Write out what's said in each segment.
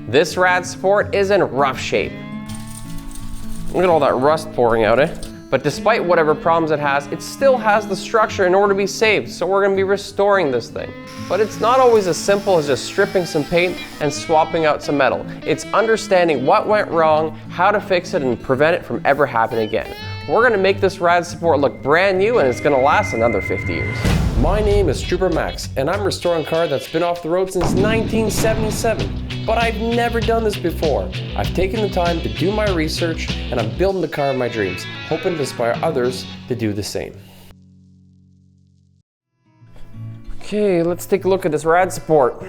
This rad support is in rough shape. Look at all that rust pouring out, eh? But despite whatever problems it still has the structure in order to be saved. So we're gonna be restoring this thing. But it's not always as simple as just stripping some paint and swapping out some metal. It's understanding what went wrong, how to fix it, and prevent it from ever happening again. We're gonna make this rad support look brand new, and it's gonna last another 50 years. My name is Trooper Max, and I'm restoring a car that's been off the road since 1977. But I've never done this before. I've taken the time to do my research, and I'm building the car of my dreams, hoping to inspire others to do the same. Okay, let's take a look at this rad support.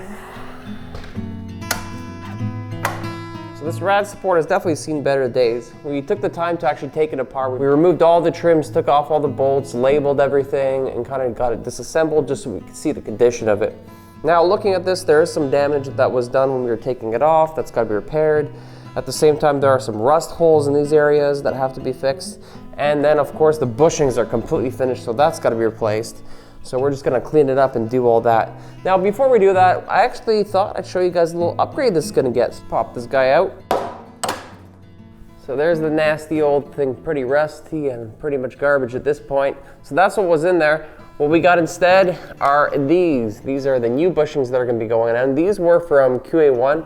So this rad support has definitely seen better days. We took the time to actually take it apart. We removed all the trims, took off all the bolts, labeled everything, and kind of got it disassembled just so we could see the condition of it. Now looking at this, there is some damage that was done when we were taking it off. That's got to be repaired. At the same time, there are some rust holes in these areas that have to be fixed. And then of course the bushings are completely finished, so that's got to be replaced. So we're just gonna clean it up and do all that. Now before we do that, I actually thought I'd show you guys a little upgrade this is gonna get. Let's pop this guy out. So there's the nasty old thing, pretty rusty and pretty much garbage at this point. So that's what was in there. What we got instead are these. These are the new bushings that are gonna be going on. These were from QA1.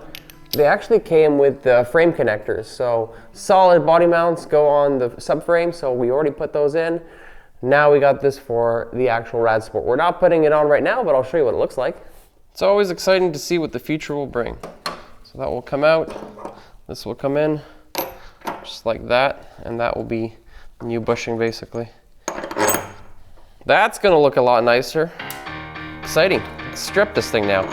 They actually came with the frame connectors. So solid body mounts go on the subframe, so we already put those in. Now we got this for the actual rad support. We're not putting it on right now, but I'll show you what it looks like. It's always exciting to see what the future will bring. So that will come out, this will come in, just like that, and that will be new bushing basically. That's gonna look a lot nicer. Exciting. Let's strip this thing now.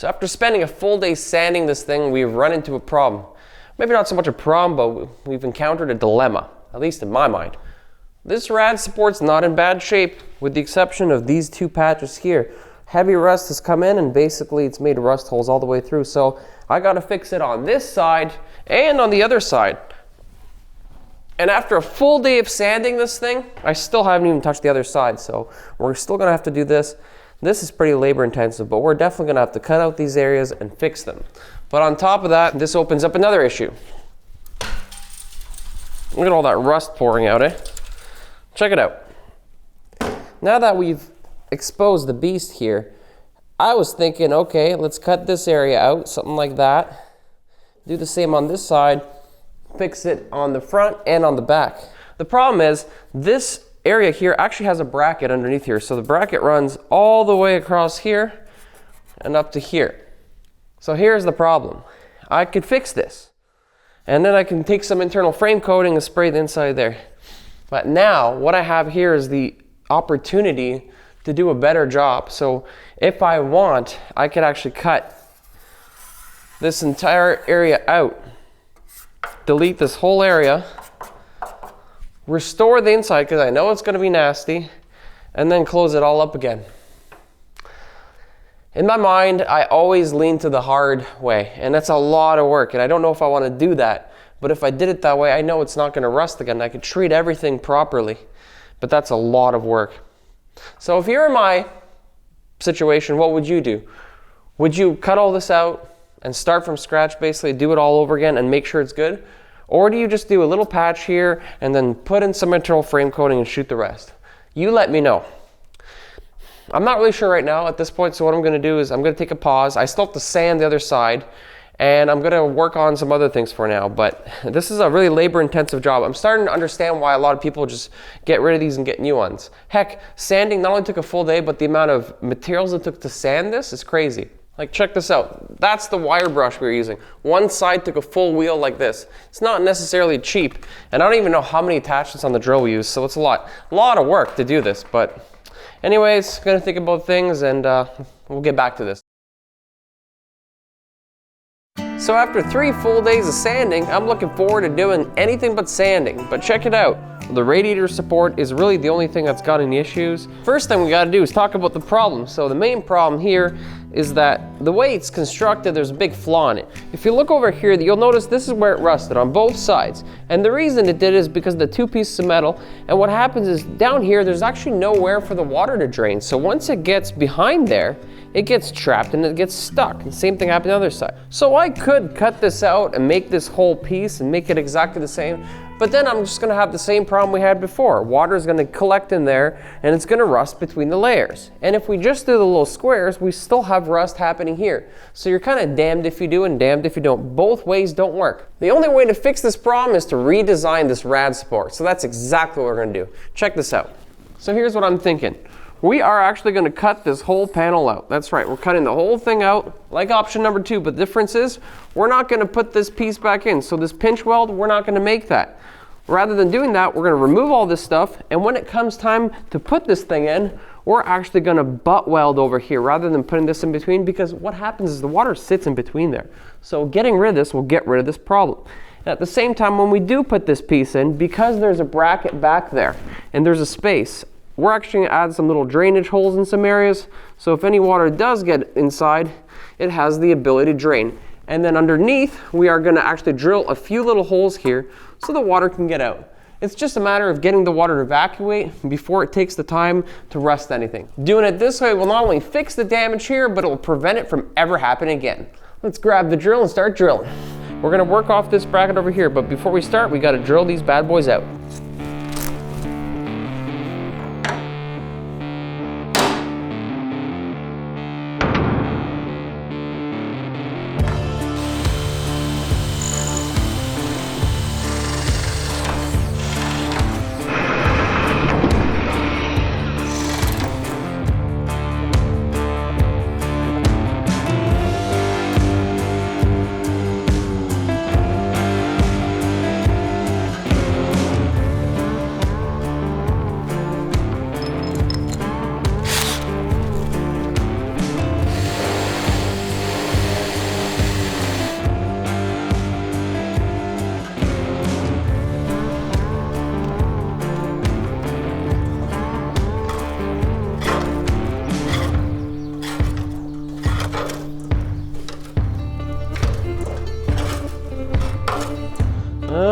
So after spending a full day sanding this thing, we've run into a problem. Maybe not so much a problem, but we've encountered a dilemma, at least in my mind. This rad support's not in bad shape, with the exception of these two patches here. Heavy rust has come in and basically it's made rust holes all the way through. So I gotta fix it on this side and on the other side. And after a full day of sanding this thing, I still haven't even touched the other side. So we're still gonna have to do this. This is pretty labor intensive, but we're definitely gonna have to cut out these areas and fix them. But on top of that, this opens up another issue. Look at all that rust pouring out, eh? Check it out. Now that we've exposed the beast here, I was thinking, okay, let's cut this area out, something like that. Do the same on this side, fix it on the front and on the back. The problem is, this area here actually has a bracket underneath here. So the bracket runs all the way across here and up to here. So here's the problem. I could fix this. And then I can take some internal frame coating and spray the inside there. But now what I have here is the opportunity to do a better job. So if I want, I could actually cut this entire area out, delete this whole area, restore the inside because I know it's going to be nasty, and then close it all up again. In my mind, I always lean to the hard way, and that's a lot of work, and I don't know if I want to do that. But if I did it that way, I know it's not going to rust again. I could treat everything properly, but that's a lot of work. So if you're in my situation, what would you do? Would you cut all this out and start from scratch, basically do it all over again and make sure it's good? Or do you just do a little patch here and then put in some internal frame coating and shoot the rest? You let me know. I'm not really sure right now at this point, so what I'm going to do is I'm going to take a pause. I still have to sand the other side, and I'm going to work on some other things for now, but this is a really labor-intensive job. I'm starting to understand why a lot of people just get rid of these and get new ones. Heck, sanding not only took a full day, but the amount of materials it took to sand this is crazy. Like, check this out. That's the wire brush we were using. One side took a full wheel like this. It's not necessarily cheap, and I don't even know how many attachments on the drill we use, so it's a lot of work to do this. But anyways, gonna think about things, and we'll get back to this. So after 3 full days of sanding, I'm looking forward to doing anything but sanding. But check it out. The radiator support is really the only thing that's got any issues. First thing we gotta do is talk about the problem. So the main problem here is that the way it's constructed, there's a big flaw in it. If you look over here, you'll notice this is where it rusted on both sides. And the reason it did is because of the 2 pieces of metal. And what happens is down here, there's actually nowhere for the water to drain. So once it gets behind there, it gets trapped and it gets stuck. And same thing happened on the other side. So I could cut this out and make this whole piece and make it exactly the same, but then I'm just gonna have the same problem we had before. Water is gonna collect in there and it's gonna rust between the layers. And if we just do the little squares, we still have rust happening here. So you're kind of damned if you do and damned if you don't. Both ways don't work. The only way to fix this problem is to redesign this rad support. So that's exactly what we're gonna do. Check this out. So here's what I'm thinking. We are actually going to cut this whole panel out. That's right, we're cutting the whole thing out, like option number 2, but the difference is we're not going to put this piece back in. So this pinch weld, we're not going to make that. Rather than doing that, we're going to remove all this stuff, and when it comes time to put this thing in, we're actually going to butt weld over here rather than putting this in between, because what happens is the water sits in between there. So getting rid of this will get rid of this problem. And at the same time, when we do put this piece in, because there's a bracket back there and there's a space, we're actually going to add some little drainage holes in some areas, so if any water does get inside, it has the ability to drain. And then underneath, we are going to actually drill a few little holes here so the water can get out. It's just a matter of getting the water to evacuate before it takes the time to rust anything. Doing it this way will not only fix the damage here, but it will prevent it from ever happening again. Let's grab the drill and start drilling. We're going to work off this bracket over here, but before we start, we got to drill these bad boys out.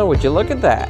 Would you look at that?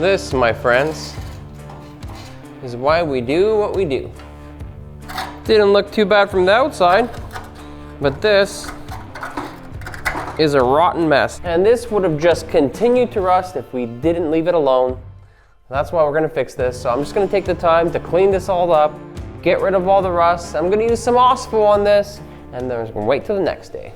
this, my friends, is why we do what we do. Didn't look too bad from the outside, but this is a rotten mess. And this would have just continued to rust if we didn't leave it alone. That's why we're gonna fix this. So I'm just gonna take the time to clean this all up, get rid of all the rust. I'm gonna use some Osfo on this, and then we're gonna wait till the next day.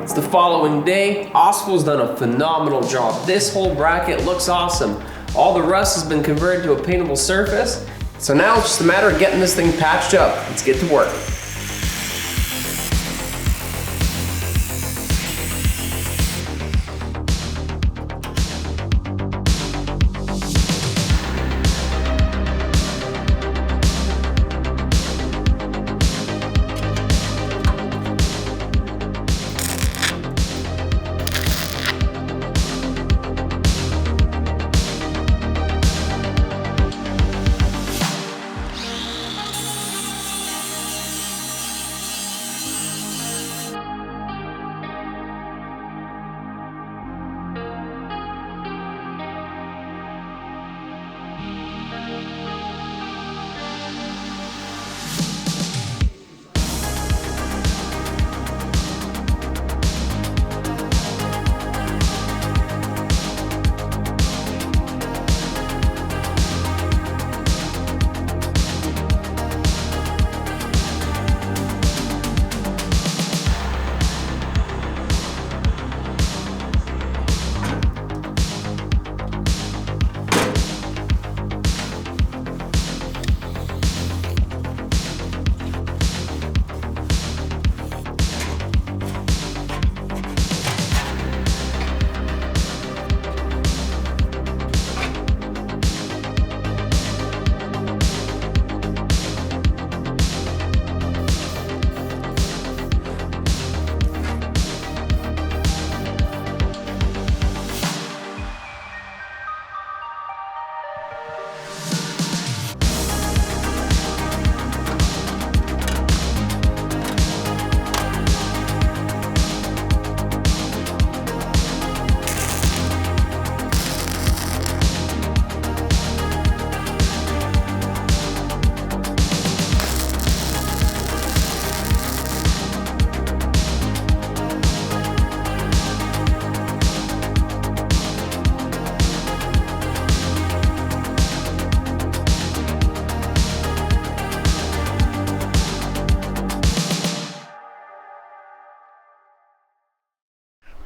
It's the following day. Osfo's done a phenomenal job. This whole bracket looks awesome. All the rust has been converted to a paintable surface. So now it's just a matter of getting this thing patched up. Let's get to work.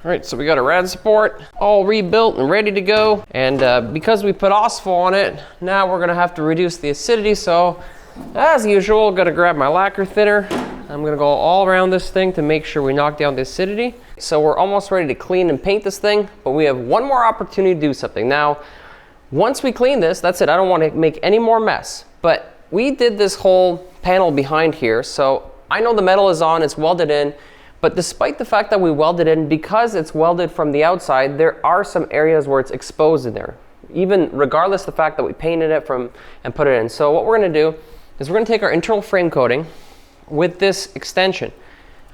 All right, so we got a rad support all rebuilt and ready to go. And because we put Osfo on it, now we're gonna have to reduce the acidity. So as usual, gotta grab my lacquer thinner. I'm gonna go all around this thing to make sure we knock down the acidity. So we're almost ready to clean and paint this thing, but we have one more opportunity to do something. Now, once we clean this, that's it. I don't wanna make any more mess. But we did this whole panel behind here. So I know the metal is on, it's welded in. But despite the fact that we welded in, because it's welded from the outside, there are some areas where it's exposed in there, even regardless of the fact that we painted it from and put it in. So what we're gonna do is we're gonna take our internal frame coating with this extension.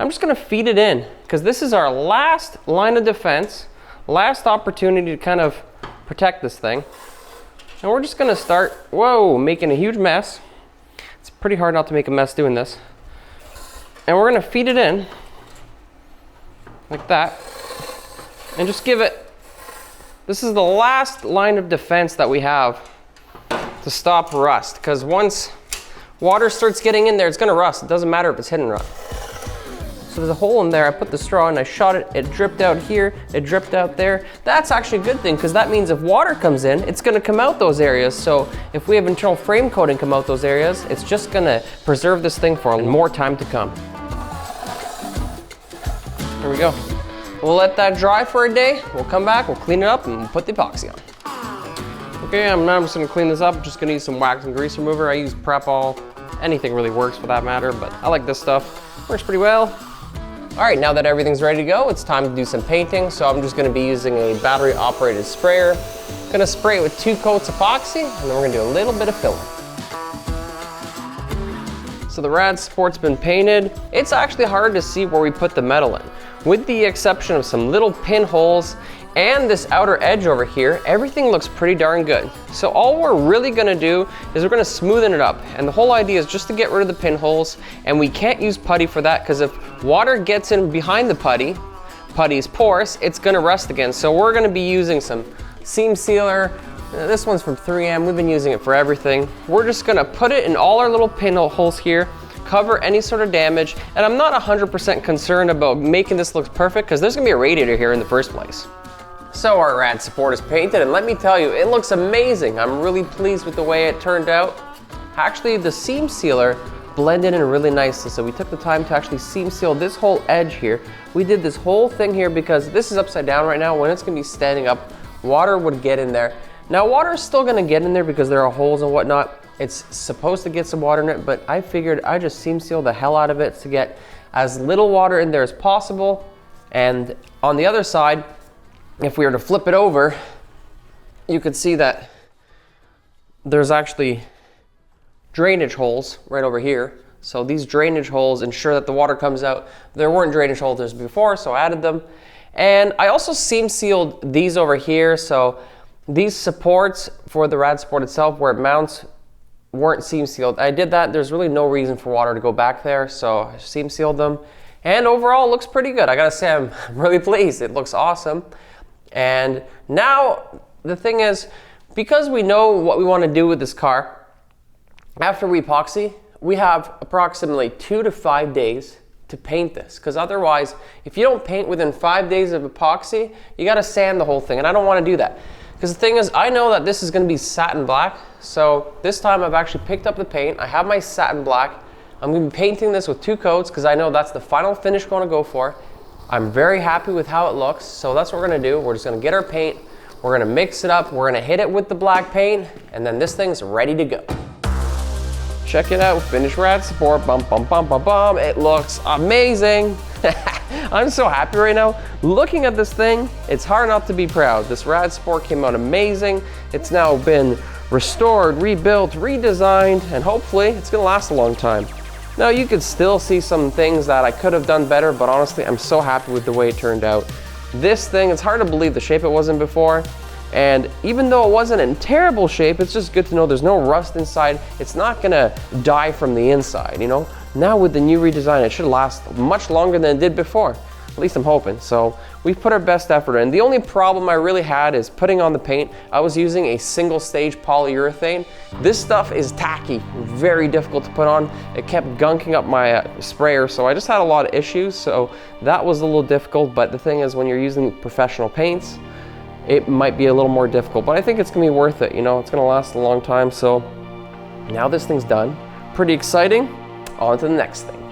I'm just gonna feed it in, because this is our last line of defense, last opportunity to kind of protect this thing. And we're just gonna start, making a huge mess. It's pretty hard not to make a mess doing this. And we're gonna feed it in, like that, and just give it, this is the last line of defense that we have to stop rust, because once water starts getting in there, it's gonna rust. It doesn't matter if it's hidden rust. So there's a hole in there, I put the straw in, I shot it, it dripped out here, it dripped out there. That's actually a good thing, because that means if water comes in, it's gonna come out those areas. So if we have internal frame coating come out those areas, it's just gonna preserve this thing for more time to come. Here we go. We'll let that dry for a day. We'll come back, we'll clean it up, and we'll put the epoxy on. Okay, I'm just gonna clean this up. I'm just gonna use some wax and grease remover. I use Prep All. Anything really works for that matter, but I like this stuff. Works pretty well. All right, now that everything's ready to go, it's time to do some painting. So I'm just gonna be using a battery operated sprayer. Gonna spray it with 2 coats epoxy, and then we're gonna do a little bit of filler. So the rad support's been painted. It's actually hard to see where we put the metal in. With the exception of some little pinholes and this outer edge over here, everything looks pretty darn good. So all we're really gonna do is we're gonna smoothen it up. And the whole idea is just to get rid of the pinholes, and we can't use putty for that because if water gets in behind the putty's porous, it's gonna rust again. So we're gonna be using some seam sealer. This one's from 3M, we've been using it for everything. We're just gonna put it in all our little pinholes here, cover any sort of damage, and I'm not 100% concerned about making this look perfect because there's gonna be a radiator here in the first place. So our rad support is painted, and let me tell you, it looks amazing. I'm really pleased with the way it turned out. Actually, the seam sealer blended in really nicely, so we took the time to actually seam seal this whole edge here. We did this whole thing here because this is upside down right now. When it's gonna be standing up, water would get in there. Now water is still gonna get in there because there are holes and whatnot. It's supposed to get some water in it, but I figured I just seam seal the hell out of it to get as little water in there as possible. And on the other side, if we were to flip it over, you could see that there's actually drainage holes right over here. So these drainage holes ensure that the water comes out. There weren't drainage holes before, so I added them. And I also seam sealed these over here. So these supports for the rad support itself, where it mounts, weren't seam sealed. I did that. There's really no reason for water to go back there, so I seam sealed them. And overall, it looks pretty good. I gotta say, I'm really pleased. It looks awesome. And now the thing is, because we know what we want to do with this car, after we epoxy, we have approximately 2 to 5 days to paint this. Because otherwise, if you don't paint within 5 days of epoxy, you got to sand the whole thing, and I don't want to do that. Because the thing is, I know that this is going to be satin black, so this time I've actually picked up the paint. I have my satin black. I'm going to be painting this with 2 coats because I know that's the final finish I'm going to go for. I'm very happy with how it looks, so that's what we're gonna do. We're just gonna get our paint, we're gonna mix it up, we're gonna hit it with the black paint, and then this thing's ready to go. Check it out, finished rad support, bum, bum, bum, bum, bum. It looks amazing. I'm so happy right now. Looking at this thing, it's hard not to be proud. This rad support came out amazing. It's now been restored, rebuilt, redesigned, and hopefully it's gonna last a long time. Now you could still see some things that I could have done better, but honestly, I'm so happy with the way it turned out. This thing, it's hard to believe the shape it was in before, and even though it wasn't in terrible shape, it's just good to know there's no rust inside. It's not gonna die from the inside, you know? Now with the new redesign, it should last much longer than it did before. At least I'm hoping. So we've put our best effort in. The only problem I really had is putting on the paint. I was using a single stage polyurethane. This stuff is tacky, very difficult to put on. It kept gunking up my sprayer, so I just had a lot of issues. So that was a little difficult, but the thing is, when you're using professional paints, it might be a little more difficult, but I think it's gonna be worth it. You know, it's gonna last a long time. So now this thing's done. Pretty exciting. On to the next thing.